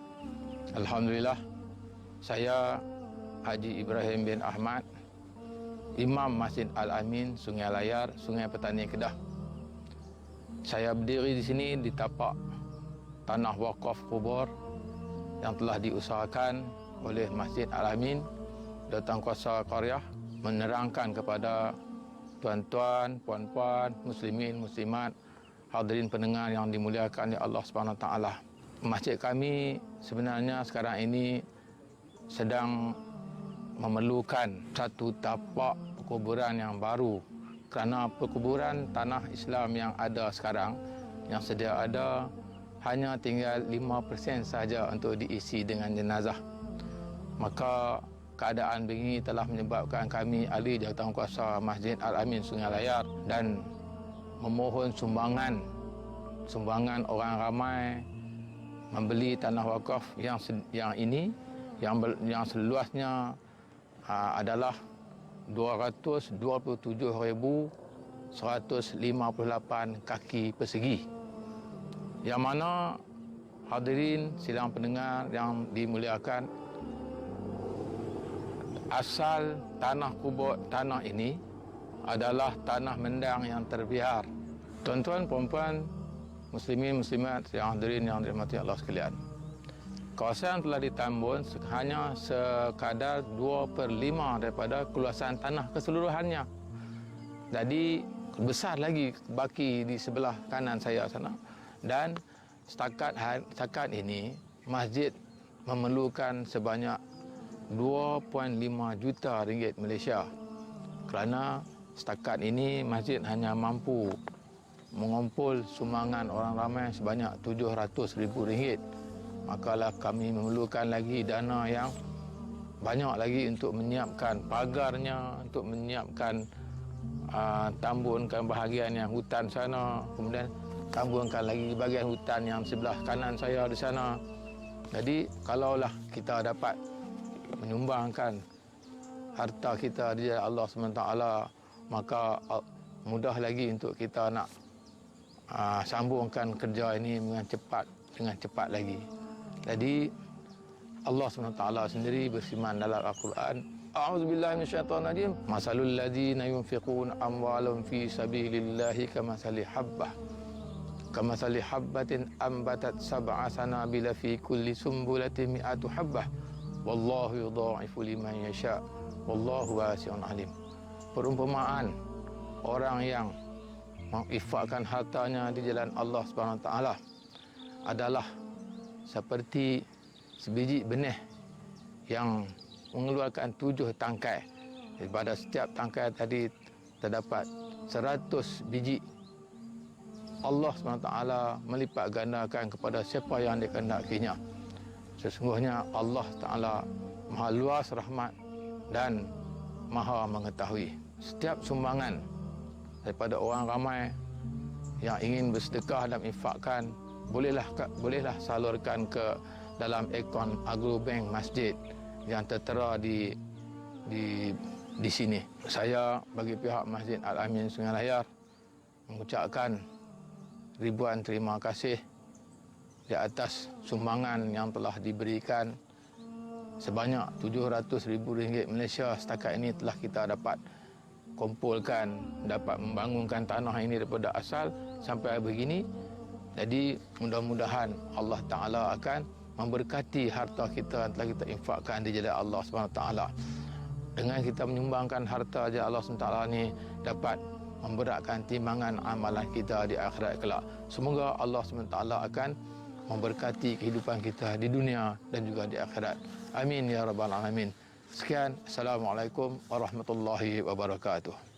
Alhamdulillah, saya Haji Ibrahim bin Ahmad, Imam Masjid Al-Amin, Sungai Layar, Sungai Petani, Kedah. Saya berdiri di sini di tapak tanah wakaf kubur yang telah diusahakan oleh Masjid Al-Amin, Datan Kuasa Qaryah, menerangkan kepada tuan-tuan, puan-puan, muslimin, muslimat, hadirin pendengar yang dimuliakan oleh Allah Subhanahu Wa Taala. Masjid kami sebenarnya sekarang ini sedang memerlukan satu tapak perkuburan yang baru, kerana perkuburan tanah Islam yang ada sekarang, yang sedia ada, hanya tinggal 5% sahaja untuk diisi dengan jenazah. Maka keadaan begini telah menyebabkan kami ahli jawatankuasa Masjid Al-Amin Sungai Layar dan memohon sumbangan orang ramai membeli tanah wakaf yang seluasnya adalah 227,158 kaki persegi, yang mana hadirin sidang pendengar yang dimuliakan, asal tanah kubur tanah ini adalah tanah mendang yang terbiar. Tuan-tuan, puan-puan, muslimin, muslimat yang hadirin yang dirahmati Allah sekalian, kawasan telah ditambun hanya sekadar 2/5 daripada keluasan tanah keseluruhannya. Jadi besar lagi baki di sebelah kanan saya sana. Dan setakat ini masjid memerlukan sebanyak 2.5 juta ringgit Malaysia. Kerana setakat ini masjid hanya mampu mengumpul sumbangan orang ramai sebanyak 700,000 ringgit. Makalah kami memerlukan lagi dana yang banyak lagi untuk menyiapkan pagarnya, untuk menyiapkan tambunkan bahagian yang hutan sana, kemudian tambunkan lagi bahagian hutan yang sebelah kanan saya di sana. Jadi kalaulah kita dapat menyumbangkan harta kita di jalan Allah SWT, maka mudah lagi untuk kita nak sambungkan kerja ini dengan cepat lagi. Jadi Allah SWT sendiri berfirman dalam Al-Quran, A'udzubillahi minasyaitonirrajim, masalul ladzina yunfiquna amwalahum fi sabilillahi kamathali habbatin ambatat sab'a sanabila fi kulli sumbulatin mi'atu habbah wallahu yudha'ifu liman yasha wallahu wasi'un alim. Perumpamaan orang yang menginfakkan hartanya di jalan Allah SWT adalah seperti sebiji benih yang mengeluarkan 7 tangkai. Pada setiap tangkai tadi terdapat 100 biji. Allah SWT melipat gandakan kepada siapa yang dikehendakinya. Sesungguhnya Allah Ta'ala Maha luas rahmat dan Maha mengetahui. Setiap sumbangan daripada orang ramai yang ingin bersedekah dan infakkan bolehlah salurkan ke dalam akaun Agrobank Masjid yang tertera di sini. Saya bagi pihak Masjid Al-Amin Sungai Layar mengucapkan ribuan terima kasih di atas sumbangan yang telah diberikan sebanyak RM700,000 Malaysia. Setakat ini telah kita dapat kumpulkan, dapat membangunkan tanah ini daripada asal sampai begini. Jadi mudah-mudahan Allah Ta'ala akan memberkati harta kita yang telah kita infakkan di jalan Allah SWT. Dengan kita menyumbangkan harta jalan Allah SWT ini dapat memberatkan timbangan amalan kita di akhirat kelak. Semoga Allah SWT akan memberkati kehidupan kita di dunia dan juga di akhirat. Amin ya rabbal alamin. Sekian, Assalamualaikum warahmatullahi wabarakatuh.